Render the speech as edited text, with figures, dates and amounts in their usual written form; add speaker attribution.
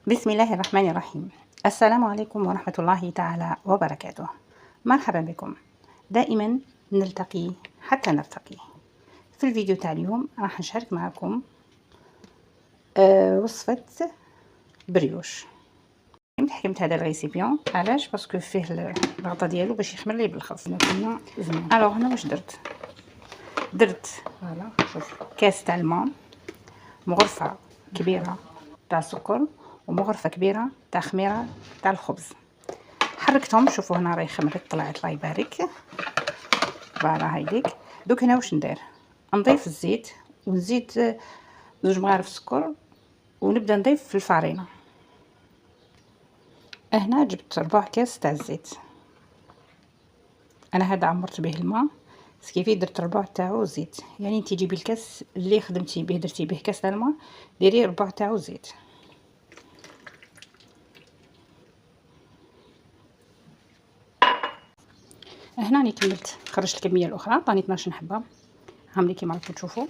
Speaker 1: بسم الله الرحمن الرحيم. السلام عليكم ورحمة الله تعالى وبركاته. مرحبا بكم. دائما نلتقي حتى نرتقي. في الفيديو تاع اليوم راح نشارك معكم وصفة بريوش. حكمت هذا الريسيبيون علاش؟ باسكو فيه الغطا ديالو باش يخمر لي بالخبز. كنا زين. الوغ هنا واش درت فوالا شوف كاس تاع الماء، مغرفة كبيرة تاع سكر، ومغرفة كبيرة تاع خميرة تاع الخبز. حركتهم، شوفوا هنا راهي خمرت طلعت الله يبارك. فوالا هايديك. دوك هنا واش ندير؟ نضيف الزيت ونزيد 2 مغارف سكر ونبدا نضيف في الفارينة. هنا جبت 4 كاس تاع الزيت، انا هذا عمرت به الماء سكيفي درت ربع تاعو زيت، يعني انت جيبي الكاس اللي خدمتي به درتي به كاس تاع الماء ديري ربع تاعو زيت. هنا راني كملت، خرجت الكميه الاخرى، طاني 12 حبه هاملي كيما راكم تشوفوا.